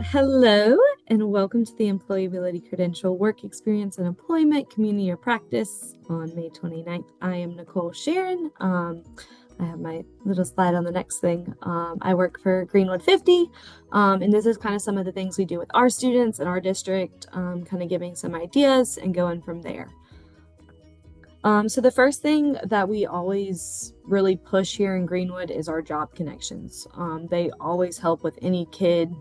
Hello, and welcome to the Employability Credential Work Experience and Employment Community or Practice on May 29th. I am Nicole Sharon. I have my little slide on the next thing. I work for Greenwood 50, and this is kind of some of the things we do with our students in our district, kind of giving some ideas and going from there. So the first thing that we always really push here in Greenwood is our job connections. They always help with any kid,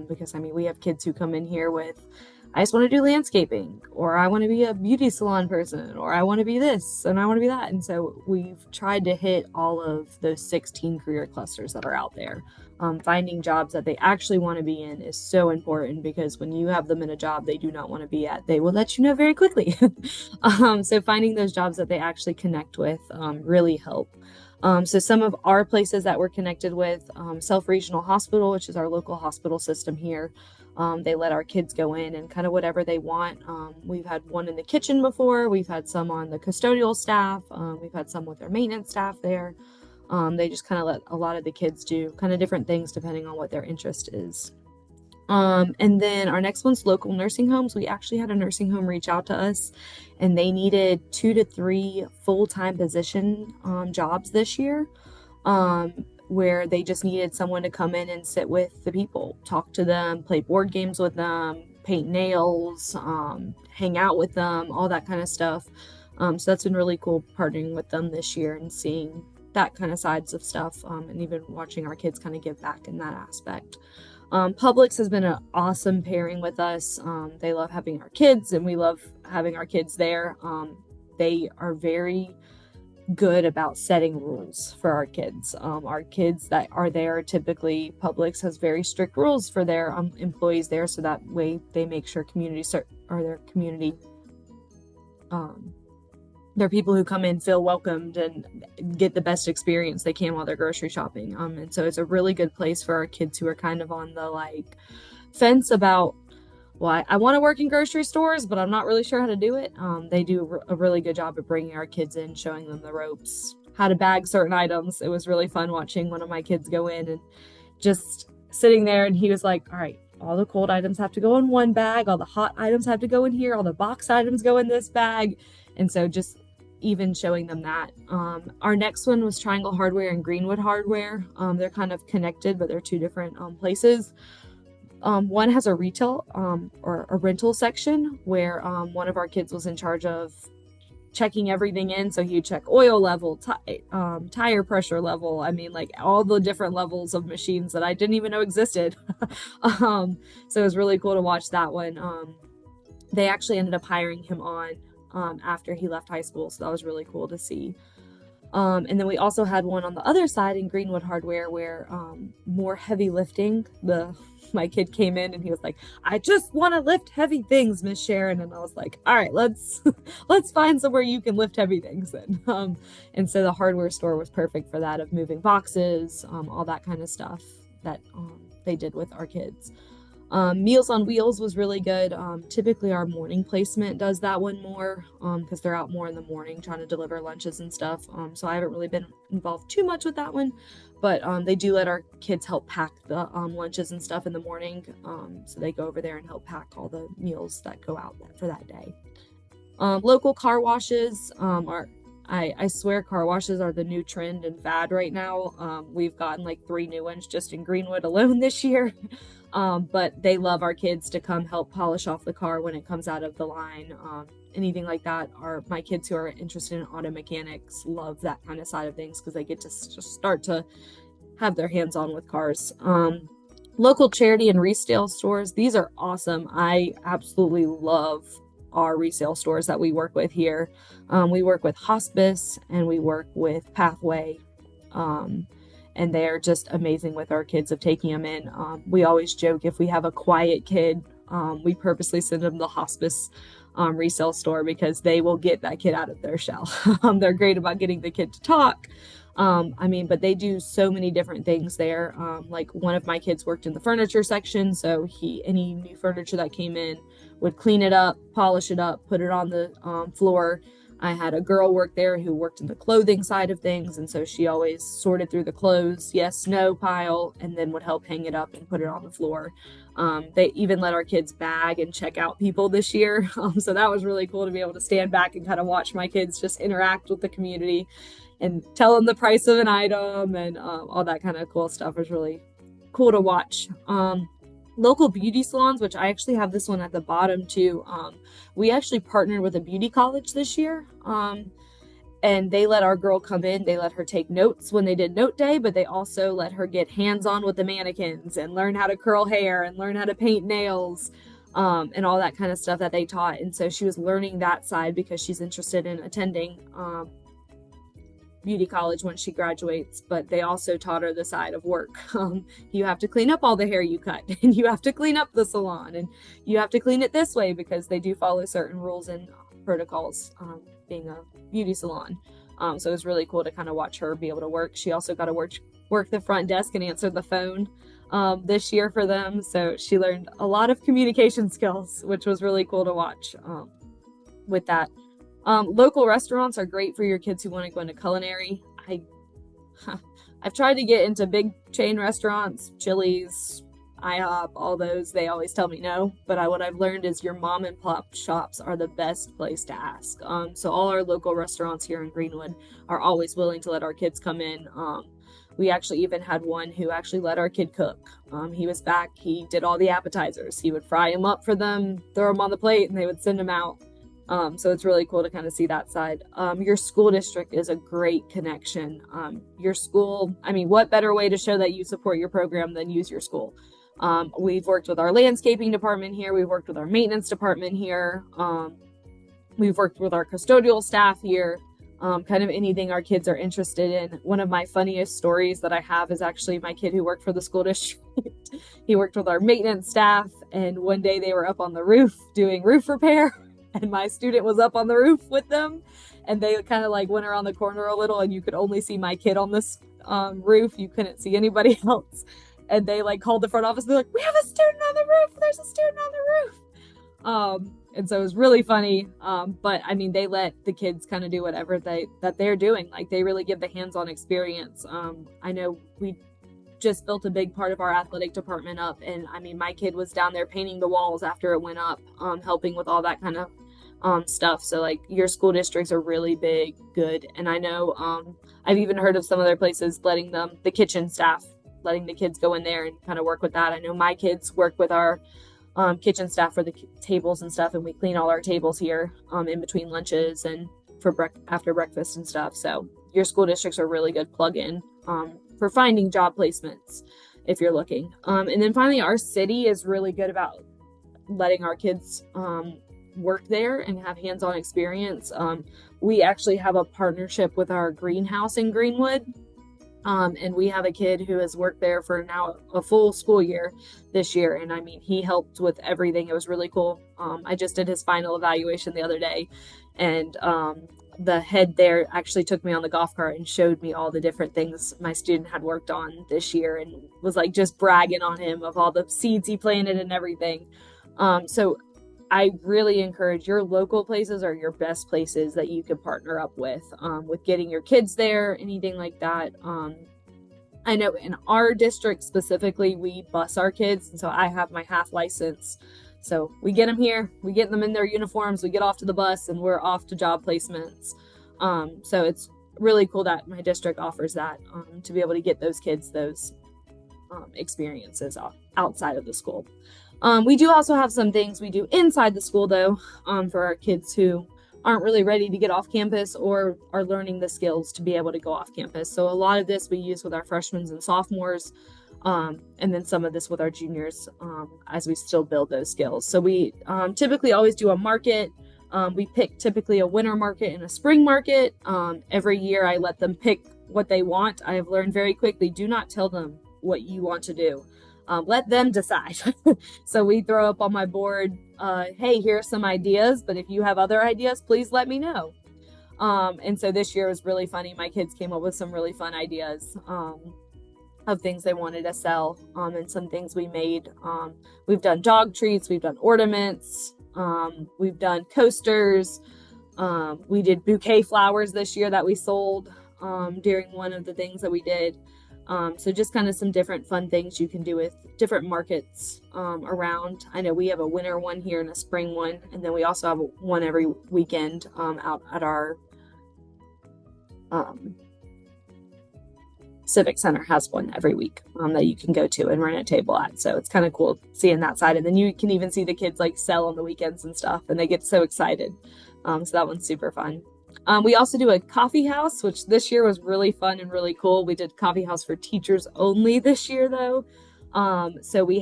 because we have kids who come in here with, I just want to do landscaping, or I want to be a beauty salon person, or I want to be this and I want to be that. And so we've tried to hit all of those 16 career clusters that are out there. Finding jobs that they actually want to be in is so important, because when you have them in a job they do not want to be at, they will let you know very quickly. So finding those jobs that they actually connect with really help. So some of our places that we're connected with, Self Regional Hospital, which is our local hospital system here. They let our kids go in and kind of whatever they want. We've had one in the kitchen before. We've had some on the custodial staff. We've had some with their maintenance staff there. They just kind of let a lot of the kids do kind of different things depending on what their interest is. And then our next one's local nursing homes. We actually had a nursing home reach out to us, and they needed 2 to 3 full-time position jobs this year, where they just needed someone to come in and sit with the people, talk to them, play board games with them, paint nails, hang out with them, all that kind of stuff. So that's been really cool partnering with them this year and seeing that kind of sides of stuff, and even watching our kids kind of give back in that aspect. Publix has been an awesome pairing with us. They love having our kids, and we love having our kids there. They are very good about setting rules for our kids. Our kids that are there, typically Publix has very strict rules for their employees there, so that way they make sure their people who come in feel welcomed and get the best experience they can while they're grocery shopping. And so it's a really good place for our kids who are kind of on the fence about, well, I want to work in grocery stores, but I'm not really sure how to do it. They do a really good job of bringing our kids in, showing them the ropes, how to bag certain items. It was really fun watching one of my kids go in and just sitting there, and he was like, all right, all the cold items have to go in one bag, all the hot items have to go in here, all the box items go in this bag. And so just even showing them that. Our next one was Triangle Hardware and Greenwood Hardware. They're kind of connected, but they're two different places. One has a retail or a rental section where one of our kids was in charge of checking everything in. So he'd check oil level, tire pressure level. All the different levels of machines that I didn't even know existed. So it was really cool to watch that one. They actually ended up hiring him on after he left high school. So that was really cool to see. And then we also had one on the other side in Greenwood Hardware where more heavy lifting. My kid came in and he was like, I just want to lift heavy things, Miss Sharon. And I was like, all right, let's find somewhere you can lift heavy things then. And so the hardware store was perfect for that, of moving boxes, all that kind of stuff that they did with our kids. Meals on Wheels was really good. Typically our morning placement does that one more, because they're out more in the morning trying to deliver lunches and stuff. So I haven't really been involved too much with that one, but they do let our kids help pack the lunches and stuff in the morning. So they go over there and help pack all the meals that go out for that day. Local car washes I swear car washes are the new trend and fad right now. We've gotten 3 new ones just in Greenwood alone this year. But they love our kids to come help polish off the car when it comes out of the line. Anything like that. My kids who are interested in auto mechanics love that kind of side of things, because they get to just start to have their hands on with cars. Local charity and resale stores. These are awesome. I absolutely love our resale stores that we work with here. We work with Hospice and we work with Pathway. And they're just amazing with our kids of taking them in. We always joke, if we have a quiet kid, we purposely send them to the Hospice resale store, because they will get that kid out of their shell. They're great about getting the kid to talk. But they do so many different things there. One of my kids worked in the furniture section, so any new furniture that came in would clean it up, polish it up, put it on the floor, I had a girl work there who worked in the clothing side of things, and so she always sorted through the clothes, yes, no pile, and then would help hang it up and put it on the floor. They even let our kids bag and check out people this year, so that was really cool to be able to stand back and kind of watch my kids just interact with the community and tell them the price of an item and all that kind of cool stuff was really cool to watch. Local beauty salons, which I actually have this one at the bottom too. We actually partnered with a beauty college this year. And they let our girl come in. They let her take notes when they did note day, but they also let her get hands-on with the mannequins and learn how to curl hair and learn how to paint nails, and all that kind of stuff that they taught. And so she was learning that side because she's interested in attending beauty college when she graduates, but they also taught her the side of work. You have to clean up all the hair you cut, and you have to clean up the salon, and you have to clean it this way because they do follow certain rules and protocols, being a beauty salon. So it was really cool to kind of watch her be able to work. She also got to work the front desk and answer the phone this year for them. So she learned a lot of communication skills, which was really cool to watch with that. Local restaurants are great for your kids who want to go into culinary. I've tried to get into big chain restaurants, Chili's, IHOP, all those. They always tell me no, but what I've learned is your mom and pop shops are the best place to ask. So all our local restaurants here in Greenwood are always willing to let our kids come in. We actually even had one who actually let our kid cook. He was back. He did all the appetizers. He would fry them up for them, throw them on the plate, and they would send them out. So it's really cool to kind of see that side. Your school district is a great connection. Your school, I mean, what better way to show that you support your program than use your school? We've worked with our landscaping department here. We've worked with our maintenance department here. We've worked with our custodial staff here. Kind of anything our kids are interested in. One of my funniest stories that I have is actually my kid who worked for the school district. He worked with our maintenance staff, and one day they were up on the roof doing roof repair, and my student was up on the roof with them, and they kind of like went around the corner a little, and you could only see my kid on this roof. You couldn't see anybody else. And they like called the front office. They're like, "We have a student on the roof. There's a student on the roof." And so it was really funny. But I mean, they let the kids kind of do whatever they're doing. Like they really give the hands-on experience. I know we just built a big part of our athletic department up, and I mean, my kid was down there painting the walls after it went up, helping with all that kind of stuff. So like your school districts are really good. And I know I've even heard of some other places letting the kitchen staff, letting the kids go in there and kind of work with that. I know my kids work with our kitchen staff for the tables and stuff, and we clean all our tables here in between lunches and after breakfast and stuff. So your school districts are really good plug-in for finding job placements if you're looking. And then finally, our city is really good about letting our kids work there and have hands-on experience. We actually have a partnership with our greenhouse in Greenwood. And we have a kid who has worked there for now a full school year this year. And I mean, he helped with everything. It was really cool. I just did his final evaluation the other day, and the head there actually took me on the golf cart and showed me all the different things my student had worked on this year, and was like just bragging on him of all the seeds he planted and everything. So I really encourage your local places are your best places that you can partner up with getting your kids there, anything like that. I know in our district specifically, we bus our kids. And so I have my half license. So we get them here, we get them in their uniforms, we get off to the bus, and we're off to job placements. So it's really cool that my district offers that to be able to get those kids those experiences outside of the school. We do also have some things we do inside the school, though, for our kids who aren't really ready to get off campus or are learning the skills to be able to go off campus. So a lot of this we use with our freshmen and sophomores, and then some of this with our juniors as we still build those skills. So we typically always do a market. We pick typically a winter market and a spring market. Every year I let them pick what they want. I have learned very quickly, do not tell them what you want to do. Let them decide. So we throw up on my board, hey, here are some ideas, but if you have other ideas, please let me know. And so this year was really funny. My kids came up with some really fun ideas of things they wanted to sell, and some things we made. We've done dog treats, we've done ornaments, we've done coasters, We did bouquet flowers this year that we sold during one of the things that we did. So just kind of some different fun things you can do with different markets around. I know we have a winter one here and a spring one, and then we also have one every weekend out at our Civic Center has one every week that you can go to and rent a table at. So it's kind of cool seeing that side. And then you can even see the kids like sell on the weekends and stuff, and they get so excited. So that one's super fun. We also do a coffee house, which this year was really fun and really cool. We did coffee house for teachers only this year, though. So we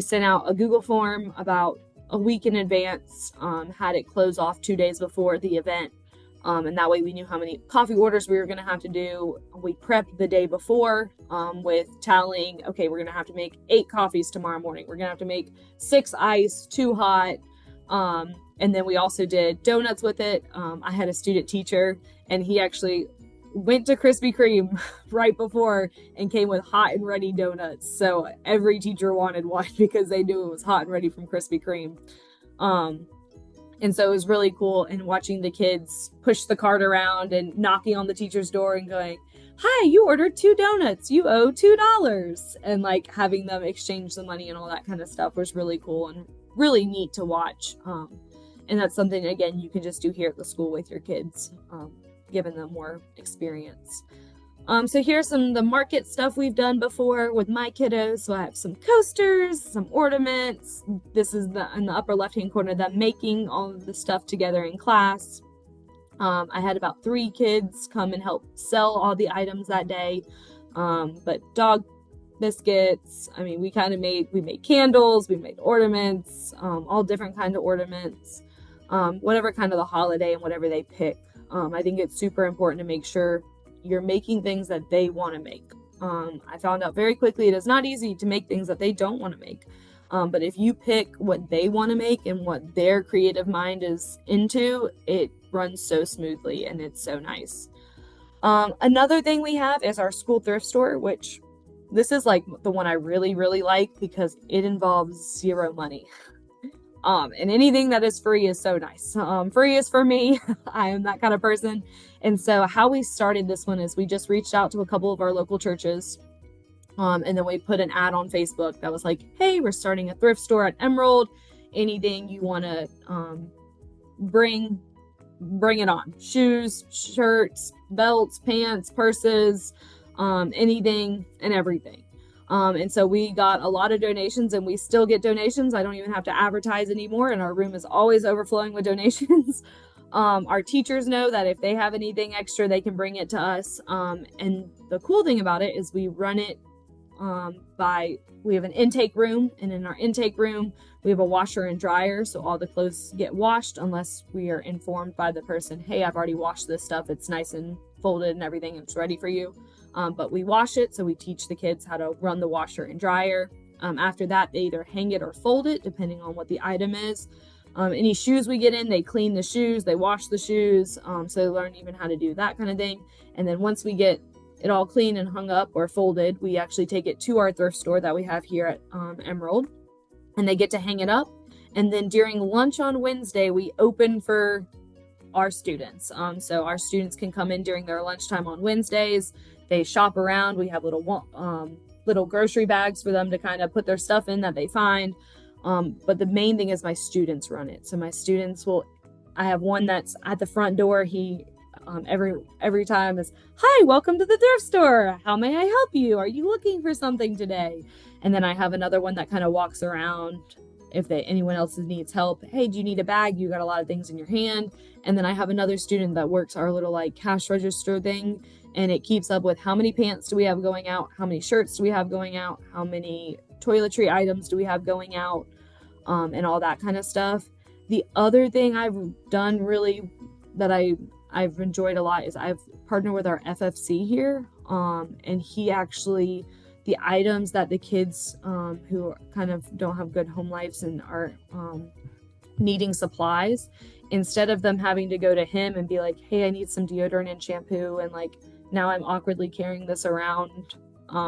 sent out a Google form about a week in advance, had it close off 2 days before the event. And that way we knew how many coffee orders we were going to have to do. We prepped the day before with tallying, okay, we're going to have to make 8 coffees tomorrow morning. We're going to have to make 6 iced, 2 hot. And then we also did donuts with it. I had a student teacher, and he actually went to Krispy Kreme right before and came with hot and ready donuts. So every teacher wanted one because they knew it was hot and ready from Krispy Kreme. And so it was really cool, and watching the kids push the cart around and knocking on the teacher's door and going, "Hi, you ordered 2 donuts. You owe $2." And like having them exchange the money and all that kind of stuff was really cool and really neat to watch. And that's something, again, you can just do here at the school with your kids, giving them more experience. So here's some of the market stuff we've done before with my kiddos. So I have some coasters, some ornaments. This is in the upper left-hand corner, them making all of the stuff together in class. I had about 3 kids come and help sell all the items that day. But dog biscuits, I mean, we made candles, we made ornaments, all different kinds of ornaments, whatever kind of the holiday and whatever they pick. I think it's super important to make sure you're making things that they want to make. I found out very quickly it is not easy to make things that they don't want to make. But if you pick what they want to make and what their creative mind is into, it runs so smoothly and it's so nice. Another thing we have is our school thrift store, which this is like the one I really, really like because it involves 0 money. And anything that is free is so nice. Free is for me. I am that kind of person. And so how we started this one is we just reached out to a couple of our local churches. And then we put an ad on Facebook that was like, "Hey, we're starting a thrift store at Emerald. Anything you want to bring it on. Shoes, shirts, belts, pants, purses, anything and everything." And so we got a lot of donations, and we still get donations. I don't even have to advertise anymore, and our room is always overflowing with donations. Our teachers know that if they have anything extra, they can bring it to us. And the cool thing about it is we run it we have an intake room, and in our intake room, we have a washer and dryer. So all the clothes get washed unless we are informed by the person, "Hey, I've already washed this stuff. It's nice and folded and everything. It's ready for you." But we wash it. So we teach the kids how to run the washer and dryer. After that, they either hang it or fold it, depending on what the item is. Any shoes we get in, they clean the shoes, they wash the shoes. So they learn even how to do that kind of thing. And then once we get it all clean and hung up or folded, we actually take it to our thrift store that we have here at Emerald, and they get to hang it up. And then during lunch on Wednesday, we open for our students. So our students can come in during their lunchtime on Wednesdays. They shop around. We have little grocery bags for them to kind of put their stuff in that they find. But the main thing is my students run it. So my students I have one that's at the front door. He every time is, "Hi, welcome to the thrift store. How may I help you? Are you looking for something today?" And then I have another one that kind of walks around if anyone else needs help. "Hey, do you need a bag? You got a lot of things in your hand." And then I have another student that works our little like cash register thing, and it keeps up with how many pants do we have going out, how many shirts do we have going out, how many toiletry items do we have going out, and all that kind of stuff. The other thing I've done really that I've enjoyed a lot is I've partnered with our FFC here, and he actually, the items that the kids who kind of don't have good home lives and are needing supplies, instead of them having to go to him and be like, "Hey, I need some deodorant and shampoo," and like now I'm awkwardly carrying this around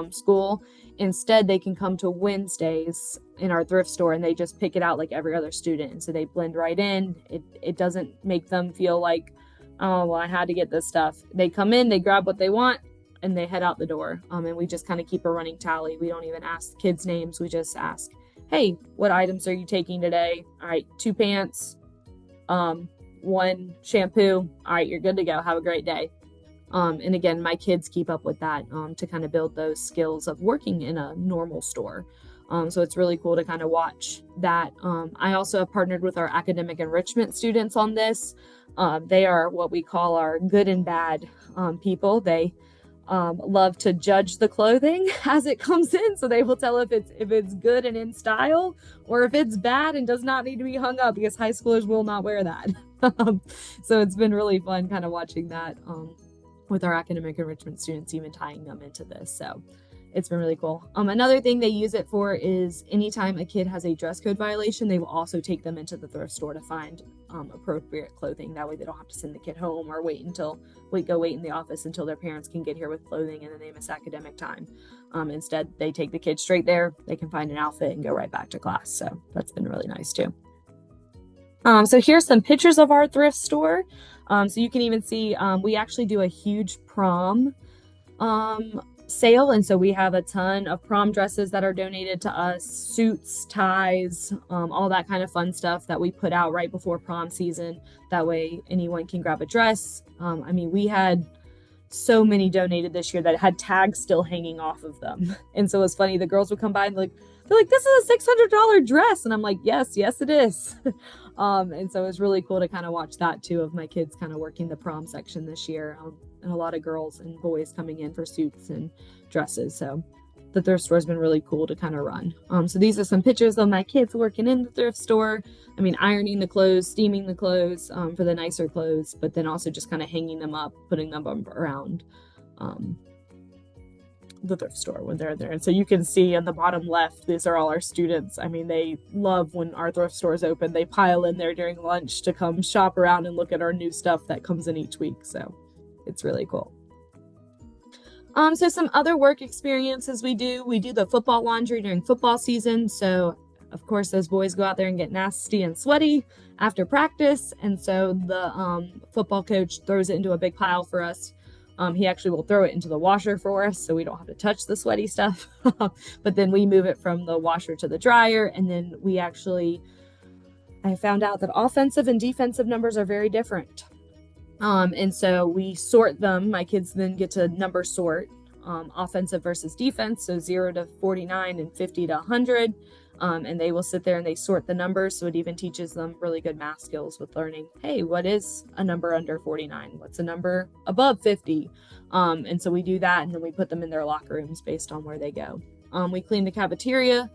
school. Instead, they can come to Wednesdays in our thrift store and they just pick it out like every other student. And so they blend right in. It doesn't make them feel like, oh, well, I had to get this stuff. They come in, they grab what they want, and they head out the door. And we just kind of keep a running tally. We don't even ask kids' names. We just ask, hey, what items are you taking today? All right, 2 pants, 1 shampoo. All right, you're good to go. Have a great day. And again, my kids keep up with that to kind of build those skills of working in a normal store. So it's really cool to kind of watch that. I also have partnered with our academic enrichment students on this. They are what we call our good and bad people. They love to judge the clothing as it comes in. So they will tell if it's good and in style, or if it's bad and does not need to be hung up, because high schoolers will not wear that. So it's been really fun kind of watching that with our academic enrichment students, even tying them into this. So it's been really cool. Another thing they use it for is anytime a kid has a dress code violation, they will also take them into the thrift store to find appropriate clothing. That way they don't have to send the kid home or wait in the office until their parents can get here with clothing and then they miss academic time. Instead, they take the kid straight there. They can find an outfit and go right back to class. So that's been really nice too. So here's some pictures of our thrift store. So you can even see we actually do a huge prom sale. And so we have a ton of prom dresses that are donated to us, suits, ties, all that kind of fun stuff that we put out right before prom season. That way anyone can grab a dress. I mean, we had so many donated this year that had tags still hanging off of them. And so it's funny, the girls would come by and they're like, this is a $600 dress. And I'm like, yes, it is. And so it was really cool to kind of watch that too, of my kids kind of working the prom section this year. And a lot of girls and boys coming in for suits and dresses. So the thrift store has been really cool to kind of run. So these are some pictures of my kids working in the thrift store. I mean, ironing the clothes, steaming the clothes for the nicer clothes, but then also just kind of hanging them up, putting them around the thrift store when they're there. And so you can see on the bottom left, these are all our students. I mean, they love when our thrift store is open. They pile in there during lunch to come shop around and look at our new stuff that comes in each week. So it's really cool. So some other work experiences we do the football laundry during football season. So of course, those boys go out there and get nasty and sweaty after practice. And so the football coach throws it into a big pile for us. He actually will throw it into the washer for us so we don't have to touch the sweaty stuff. But then we move it from the washer to the dryer. And then I found out that offensive and defensive numbers are very different. And so we sort them. My kids then get to number sort offensive versus defense. So 0 to 49 and 50 to 100. And they will sit there and they sort the numbers. So it even teaches them really good math skills with learning, hey, what is a number under 49? What's a number above 50? And so we do that, and then we put them in their locker rooms based on where they go. We clean the cafeteria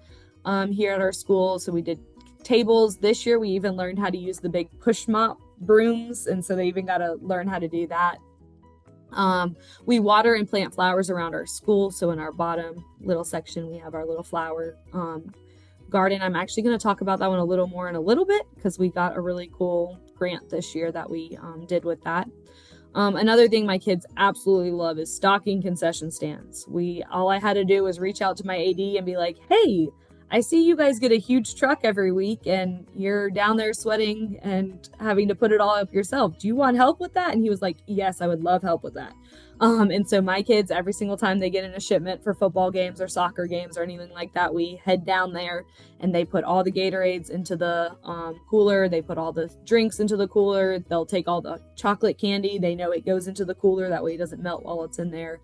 here at our school. So we did tables. This year, we even learned how to use the big push mop brooms. And so they even got to learn how to do that. We water and plant flowers around our school. So in our bottom little section, we have our little flower garden. I'm actually going to talk about that one a little more in a little bit because we got a really cool grant this year that we did with that. Another thing my kids absolutely love is stocking concession stands. All I had to do was reach out to my AD and be like, hey, I see you guys get a huge truck every week and you're down there sweating and having to put it all up yourself. Do you want help with that? And he was like, yes, I would love help with that. And so my kids, every single time they get in a shipment for football games or soccer games or anything like that, we head down there and they put all the Gatorades into the cooler. They put all the drinks into the cooler. They'll take all the chocolate candy. They know it goes into the cooler. That way it doesn't melt while it's in there.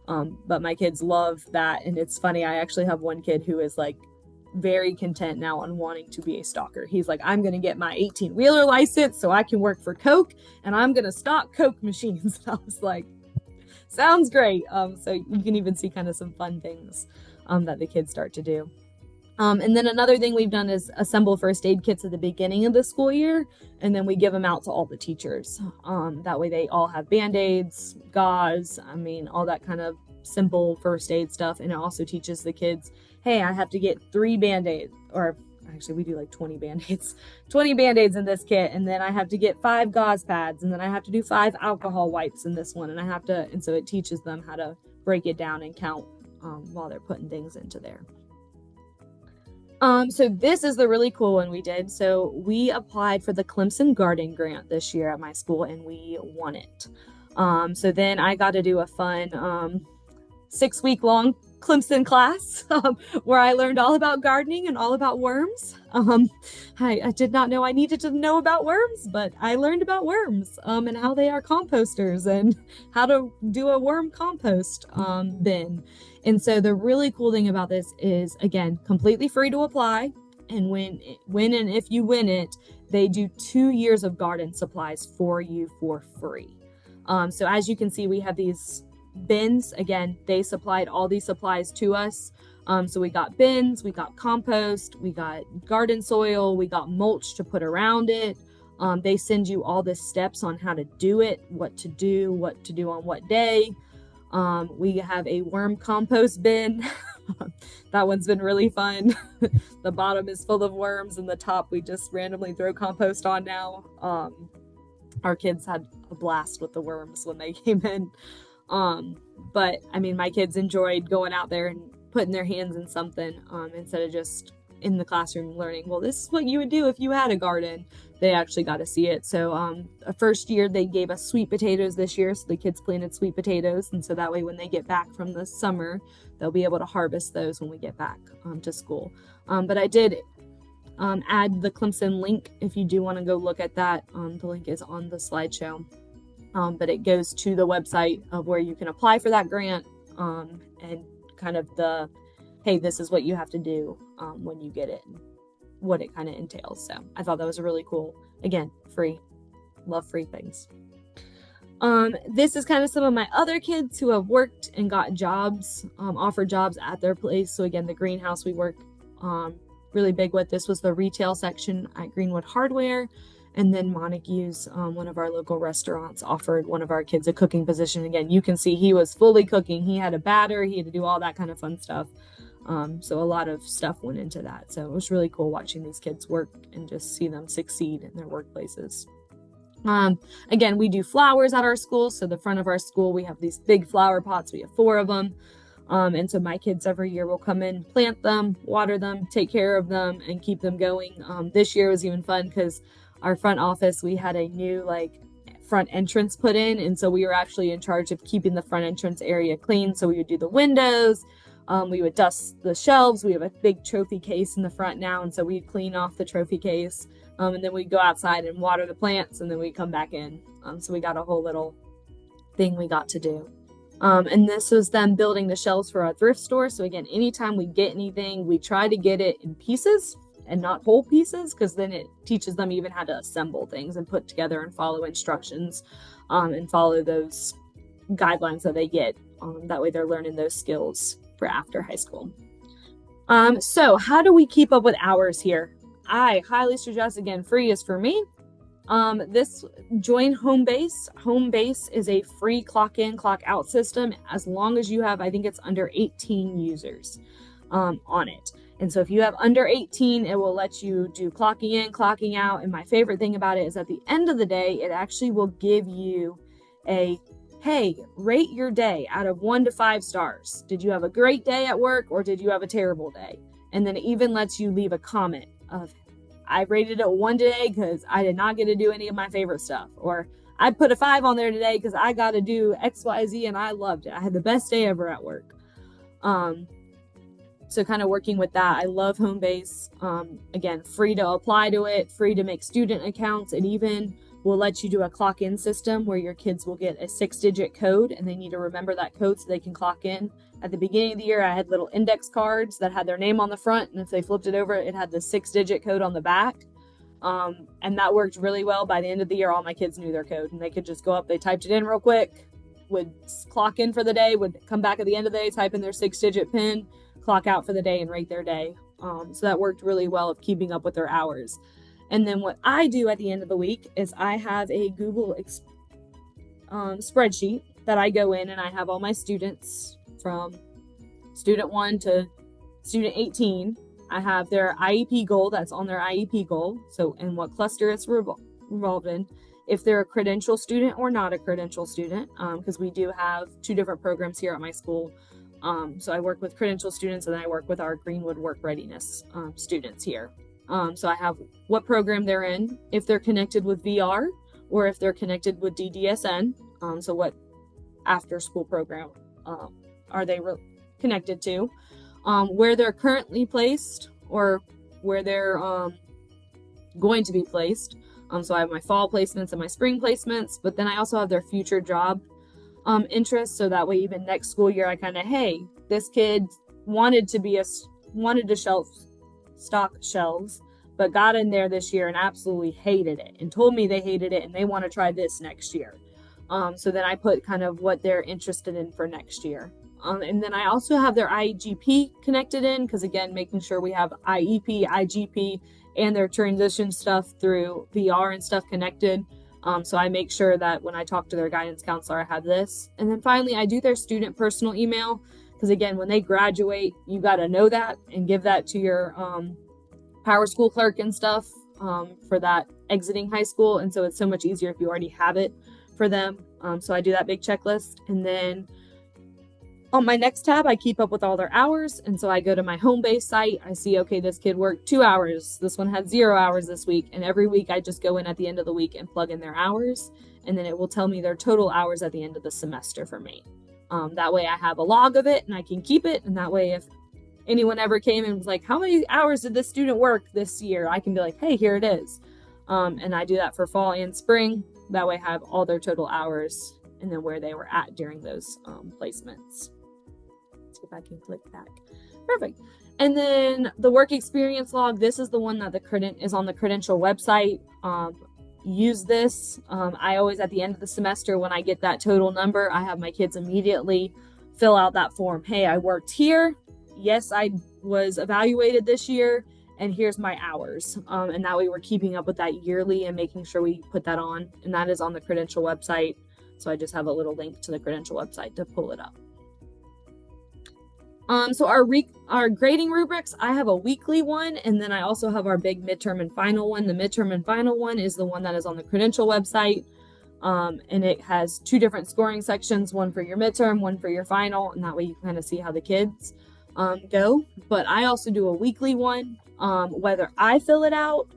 But my kids love that. And it's funny. I actually have one kid who is like very content now on wanting to be a stalker. He's like, I'm going to get my 18-wheeler license so I can work for Coke and I'm going to stock Coke machines. I was like, sounds great. So you can even see kind of some fun things that the kids start to do. And then another thing we've done is assemble first aid kits at the beginning of the school year, and then we give them out to all the teachers. That way they all have Band-Aids, gauze, all that kind of simple first aid stuff. And it also teaches the kids, hey, I have to get 3 Band-Aids, or actually we do like 20 Band-Aids in this kit. And then I have to get 5 gauze pads, and then I have to do 5 alcohol wipes in this one. And so it teaches them how to break it down and count while they're putting things into there. So this is the really cool one we did. So we applied for the Clemson Garden Grant this year at my school, and we won it. So then I got to do a fun 6-week long Clemson class where I learned all about gardening and all about worms. I did not know I needed to know about worms, but I learned about worms and how they are composters and how to do a worm compost bin. And so the really cool thing about this is, again, completely free to apply. And when and if you win it, they do 2 years of garden supplies for you for free. So as you can see, we have these bins. Again, they supplied all these supplies to us. So we got bins, we got compost, we got garden soil, we got mulch to put around it. They send you all the steps on how to do it, what to do on what day. We have a worm compost bin. That one's been really fun. The bottom is full of worms and the top we just randomly throw compost on now. Our kids had a blast with the worms when they came in. But I mean, my kids enjoyed going out there and putting their hands in something instead of just in the classroom learning, well, this is what you would do if you had a garden. They actually got to see it. So first year they gave us sweet potatoes this year. So the kids planted sweet potatoes. And so that way when they get back from the summer, they'll be able to harvest those when we get back to school. But I did add the Clemson link if you do want to go look at that. The link is on the slideshow. But it goes to the website of where you can apply for that grant and kind of the, hey, this is what you have to do when you get it, what it kind of entails. So I thought that was a really cool, again, free, love free things. This is kind of some of my other kids who have worked and got jobs, offered jobs at their place. So again, the greenhouse we work really big with. This was the retail section at Greenwood Hardware. And then Montague's, one of our local restaurants, offered one of our kids a cooking position. Again, you can see he was fully cooking. He had a batter. He had to do all that kind of fun stuff. So a lot of stuff went into that. So it was really cool watching these kids work and just see them succeed in their workplaces. Again, we do flowers at our school. So the front of our school, we have these big flower pots. We have 4 of them. And so my kids every year will come in, plant them, water them, take care of them, and keep them going. This year was even fun because our front office, we had a new front entrance put in. And so we were actually in charge of keeping the front entrance area clean. So we would do the windows, we would dust the shelves. We have a big trophy case in the front now. And so we'd clean off the trophy case. And then we'd go outside and water the plants, and then we'd come back in. So we got a whole little thing we got to do. And this was them building the shelves for our thrift store. So again, anytime we get anything, we try to get it in pieces and not whole pieces, because then it teaches them even how to assemble things and put together and follow instructions and follow those guidelines that they get. That way they're learning those skills for after high school. So how do we keep up with hours here? I highly suggest, again, free is for me. This join Homebase. Homebase is a free clock in, clock out system as long as you have, I think it's under 18 users on it. And so if you have under 18, it will let you do clocking in, clocking out. And my favorite thing about it is at the end of the day, it actually will give you a, hey, rate your day out of 1 to 5 stars. Did you have a great day at work, or did you have a terrible day? And then it even lets you leave a comment of, I rated it 1 today because I did not get to do any of my favorite stuff. Or I put a 5 on there today because I got to do X, Y, Z and I loved it. I had the best day ever at work. So kind of working with that. I love Homebase. Again, free to apply to it, free to make student accounts. It even will let you do a clock in system where your kids will get a 6-digit code and they need to remember that code so they can clock in. At the beginning of the year, I had little index cards that had their name on the front. And if they flipped it over, it had the 6-digit code on the back. And that worked really well. By the end of the year, all my kids knew their code and they could just go up. They typed it in real quick, would clock in for the day, would come back at the end of the day, type in their 6-digit PIN, clock out for the day and rate their day. So that worked really well of keeping up with their hours. And then what I do at the end of the week is I have a Google spreadsheet that I go in and I have all my students from student 1 to student 18. I have their IEP goal that's on their IEP goal. So in what cluster it's revolved in. If they're a credential student or not a credential student, because we do have 2 different programs here at my school. So I work with Credential students, and I work with our Greenwood Work Readiness students here. So I have what program they're in, if they're connected with VR, or if they're connected with DDSN. So what after school program are they connected to, where they're currently placed, or where they're going to be placed. So I have my fall placements and my spring placements, but then I also have their future job interests. So that way, even next school year, I kind of, hey, this kid wanted to stock shelves, but got in there this year and absolutely hated it and told me they hated it and they want to try this next year. So then I put kind of what they're interested in for next year. And then I also have their IEGP connected in, because again, making sure we have IEP, IGP, and their transition stuff through VR and stuff connected. So I make sure that when I talk to their guidance counselor, I have this. And then finally, I do their student personal email, because again, when they graduate, you got to know that and give that to your power school clerk and stuff for that exiting high school. And so it's so much easier if you already have it for them. So I do that big checklist. And then on my next tab, I keep up with all their hours. And so I go to my home base site. I see, okay, this kid worked 2 hours. This one had 0 hours this week. And every week I just go in at the end of the week and plug in their hours. And then it will tell me their total hours at the end of the semester for me. That way I have a log of it and I can keep it. And that way, if anyone ever came and was like, how many hours did this student work this year? I can be like, hey, here it is. And I do that for fall and spring. That way I have all their total hours and then where they were at during those placements. Let's see if I can click back. Perfect. And then the work experience log, this is the one that is on the Credential website. Use this. I always, at the end of the semester, when I get that total number, I have my kids immediately fill out that form. Hey, I worked here. Yes, I was evaluated this year, and here's my hours. And that way we're keeping up with that yearly and making sure we put that on. And that is on the Credential website. So I just have a little link to the Credential website to pull it up. So our grading rubrics, I have a weekly one, and then I also have our big midterm and final one. The midterm and final one is the one that is on the Credential website. And it has 2 different scoring sections, one for your midterm, one for your final, and that way you can kind of see how the kids go. But I also do a weekly one, whether I fill it out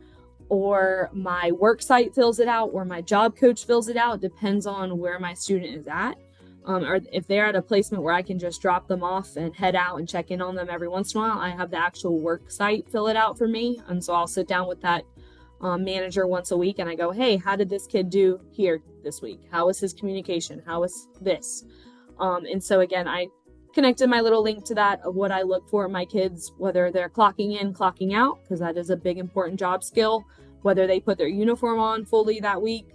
or my work site fills it out or my job coach fills it out, depends on where my student is at. Or if they're at a placement where I can just drop them off and head out and check in on them every once in a while, I have the actual work site fill it out for me. And so I'll sit down with that manager once a week and I go, hey, how did this kid do here this week? How was his communication? How was this? And so again, I connected my little link to that of what I look for in my kids, whether they're clocking in, clocking out, because that is a big important job skill, whether they put their uniform on fully that week,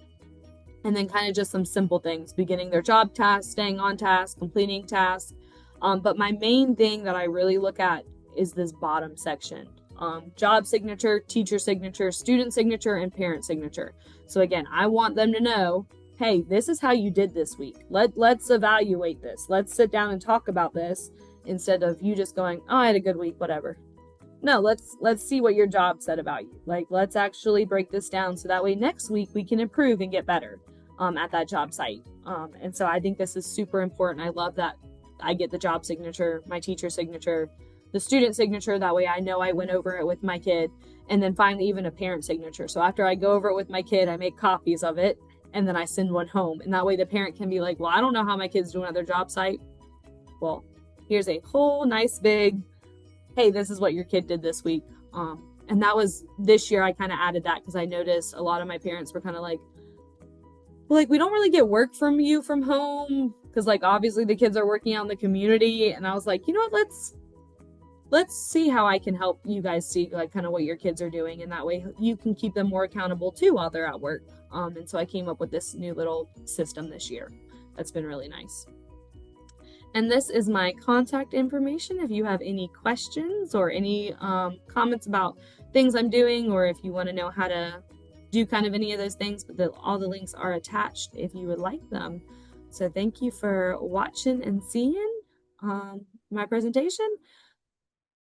and then kind of just some simple things, beginning their job task, staying on task, completing tasks. But my main thing that I really look at is this bottom section. Job signature, teacher signature, student signature, and parent signature. So again, I want them to know, hey, this is how you did this week. Let's evaluate this. Let's sit down and talk about this instead of you just going, oh, I had a good week, whatever. No, let's see what your job said about you. Like, let's actually break this down so that way next week we can improve and get better at that job site. And so I think this is super important. I love that I get the job signature, my teacher signature, the student signature. That way I know I went over it with my kid. And then finally, even a parent signature. So after I go over it with my kid, I make copies of it and then I send one home. And that way the parent can be like, well, I don't know how my kid's doing at their job site. Well, here's a whole nice big, hey, this is what your kid did this week. And that was this year. I kind of added that because I noticed a lot of my parents were kind of like, we don't really get work from you from home. Cause like, obviously the kids are working out in the community. And I was like, you know what, let's see how I can help you guys see like kind of what your kids are doing. And that way you can keep them more accountable too while they're at work. And so I came up with this new little system this year. That's been really nice. And this is my contact information. If you have any questions or any comments about things I'm doing, or if you want to know how to do kind of any of those things, but all the links are attached if you would like them. So thank you for watching and seeing my presentation.